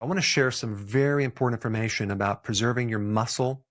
I want to share some very important information about preserving your muscle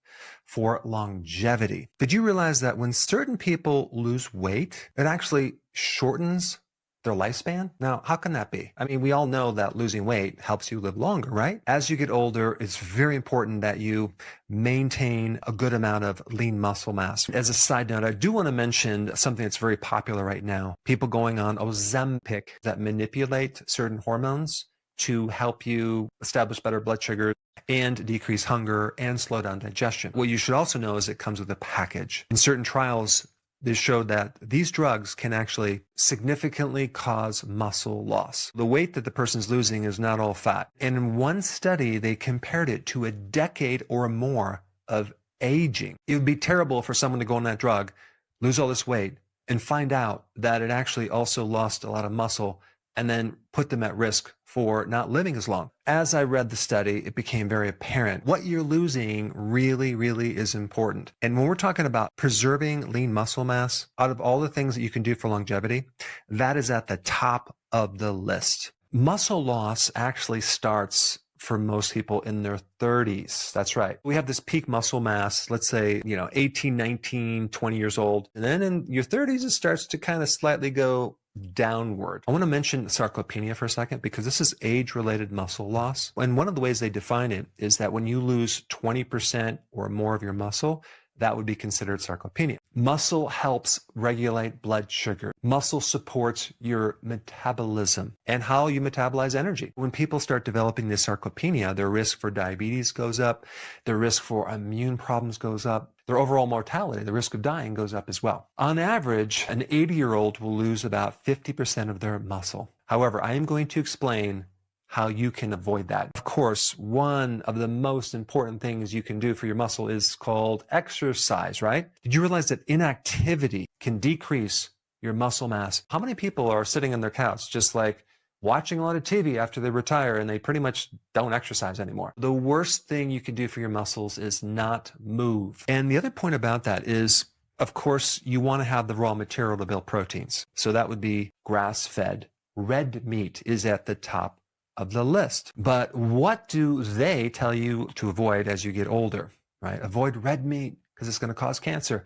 for longevity. Did you realize that when certain people lose weight, it actually shortens their lifespan? Now, how can that be? I mean, we all know that losing weight helps you live longer, right? As you get older, it's very important that you maintain a good amount of lean muscle mass. As a side note, I do want to mention something that's very popular right now. People going on Ozempic that manipulate certain hormones to help you establish better blood sugar and decrease hunger and slow down digestion. What you should also know is it comes with a package. In certain trials, they showed that these drugs can actually significantly cause muscle loss. The weight that the person's losing is not all fat. And in one study, they compared it to a decade or more of aging. It would be terrible for someone to go on that drug, lose all this weight, and find out that it actually also lost a lot of muscle and then put them at risk for not living as long. As I read the study, it became very apparent what you're losing really is important. And when we're talking about preserving lean muscle mass, out of all the things that you can do for longevity, that is at the top of the list. Muscle loss actually starts for most people in their 30s. That's right. We have this peak muscle mass, let's say, 18, 19, 20 years old. And then in your 30s, it starts to kind of slightly go downward. I want to mention sarcopenia for a second because this is age-related muscle loss. And one of the ways they define it is that when you lose 20% or more of your muscle, that would be considered sarcopenia. Muscle helps regulate blood sugar. Muscle supports your metabolism and how you metabolize energy. When people start developing this sarcopenia, their risk for diabetes goes up, their risk for immune problems goes up, their overall mortality, the risk of dying goes up as well. On average, an 80-year-old will lose about 50% of their muscle. However, I am going to explain how you can avoid that. Of course, one of the most important things you can do for your muscle is called exercise, right? Did you realize that inactivity can decrease your muscle mass? How many people are sitting on their couch just like watching a lot of TV after they retire and they pretty much don't exercise anymore? The worst thing you can do for your muscles is not move. And the other point about that is, of course, you want to have the raw material to build proteins. So that would be grass-fed. Red meat is at the top of the list. But what do they tell you to avoid as you get older, right? Avoid red meat because it's going to cause cancer.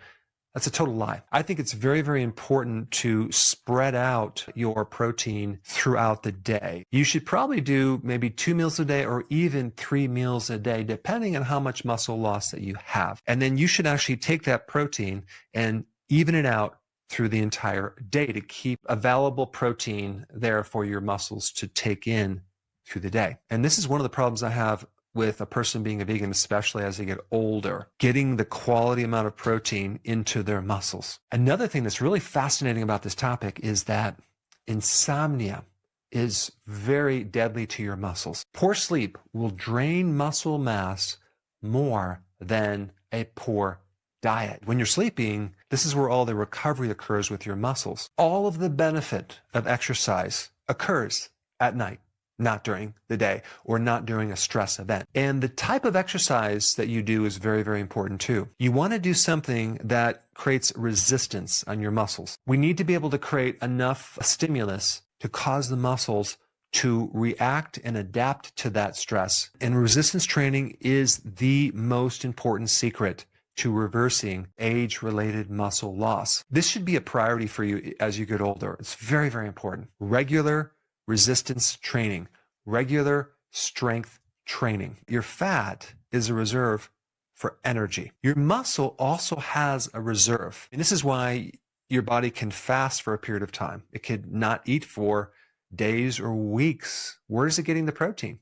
That's a total lie. I think it's very important to spread out your protein throughout the day. You should probably do maybe 2 meals a day or even 3 meals a day, depending on how much muscle loss that you have. And then you should actually take that protein and even it out through the entire day to keep available protein there for your muscles to take in through the day. And this is one of the problems I have with a person being a vegan, especially as they get older, getting the quality amount of protein into their muscles. Another thing that's really fascinating about this topic is that insomnia is very deadly to your muscles. Poor sleep will drain muscle mass more than a poor diet. When you're sleeping, this is where all the recovery occurs with your muscles. All of the benefit of exercise occurs at night, not during the day or not during a stress event. And the type of exercise that you do is very important too. You want to do something that creates resistance on your muscles. We need to be able to create enough stimulus to cause the muscles to react and adapt to that stress. And resistance training is the most important secret to reversing age-related muscle loss. This should be a priority for you as you get older. It's very important. Regular resistance training, regular strength training. Your fat is a reserve for energy. Your muscle also has a reserve. And this is why your body can fast for a period of time. It could not eat for days or weeks. Where is it getting the protein?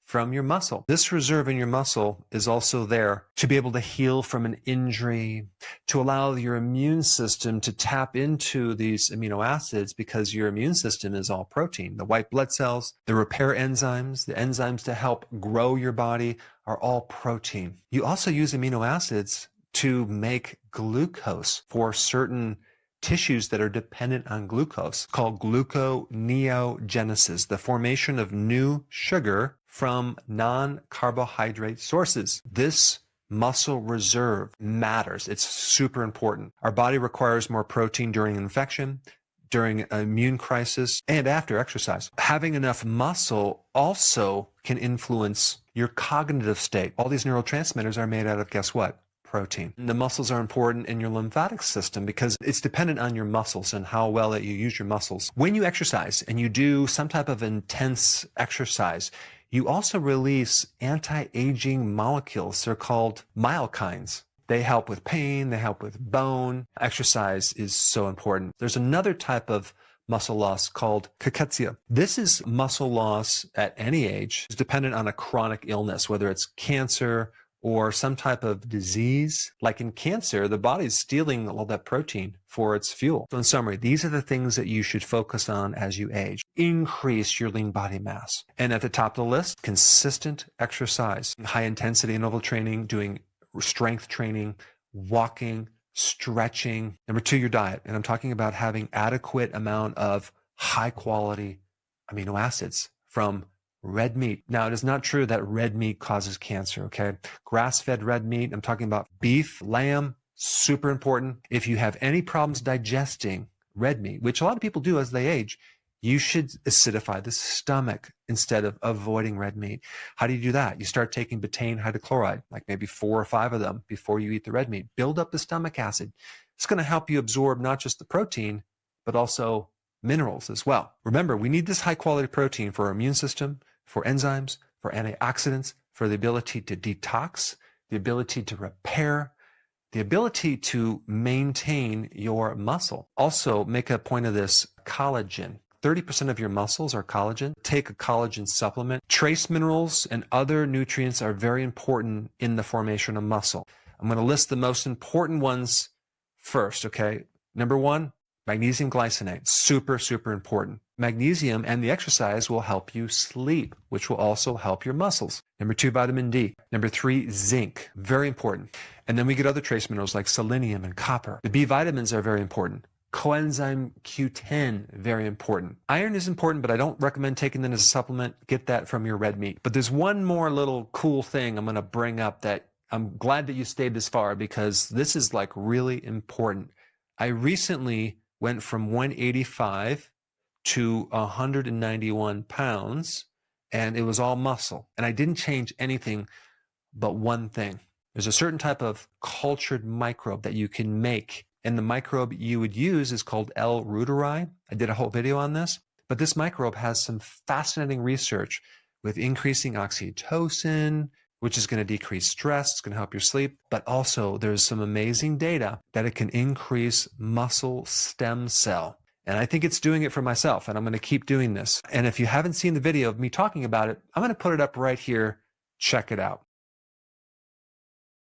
From your muscle. This reserve in your muscle is also there to be able to heal from an injury, to allow your immune system to tap into these amino acids because your immune system is all protein. The white blood cells, the repair enzymes, the enzymes to help grow your body are all protein. You also use amino acids to make glucose for certain tissues that are dependent on glucose, called gluconeogenesis, the formation of new sugar from non-carbohydrate sources. This muscle reserve matters. It's super important. Our body requires more protein during infection, during an immune crisis and after exercise. Having enough muscle also can influence your cognitive state. All these neurotransmitters are made out of, guess what? Protein. The muscles are important in your lymphatic system because it's dependent on your muscles and how well that you use your muscles. When you exercise and you do some type of intense exercise, you also release anti-aging molecules. They're called myokines. They help with pain, they help with bone. Exercise is so important. There's another type of muscle loss called cachexia. This is muscle loss at any age. It's dependent on a chronic illness, whether it's cancer or some type of disease. Like in cancer, the body's stealing all that protein for its fuel. So in summary, these are the things that you should focus on as you age. Increase your lean body mass. And at the top of the list, consistent exercise, high intensity interval training, doing strength training, walking, stretching. Number 2, your diet. And I'm talking about having adequate amount of high quality amino acids from red meat. Now, it is not true that red meat causes cancer, okay? Grass-fed red meat, I'm talking about beef, lamb, super important. If you have any problems digesting red meat, which a lot of people do as they age, you should acidify the stomach instead of avoiding red meat. How do you do that? You start taking betaine hydrochloride, like maybe 4 or 5 of them before you eat the red meat. Build up the stomach acid. It's going to help you absorb not just the protein, but also minerals as well. Remember, we need this high quality protein for our immune system, for enzymes, for antioxidants, for the ability to detox, the ability to repair, the ability to maintain your muscle. Also, make a point of this, collagen. 30% of your muscles are collagen. Take a collagen supplement. Trace minerals and other nutrients are very important in the formation of muscle. I'm going to list the most important ones first, okay? Number 1, magnesium glycinate. Super, super important. Magnesium and the exercise will help you sleep, which will also help your muscles. Number 2, vitamin D. Number 3, zinc. Very important. And then we get other trace minerals like selenium and copper. The B vitamins are very important. Coenzyme Q10, very important. Iron is important, but I don't recommend taking them as a supplement. Get that from your red meat. But there's one more little cool thing I'm going to bring up that I'm glad that you stayed this far because this is like really important. I recently went from 185 to 191 pounds, and it was all muscle. And I didn't change anything but one thing. There's a certain type of cultured microbe that you can make, and the microbe you would use is called L. reuteri. I did a whole video on this, but this microbe has some fascinating research with increasing oxytocin, which is going to decrease stress, it's going to help your sleep, but also there's some amazing data that it can increase muscle stem cell. And I think it's doing it for myself, and I'm going to keep doing this. And if you haven't seen the video of me talking about it, I'm going to put it up right here. Check it out.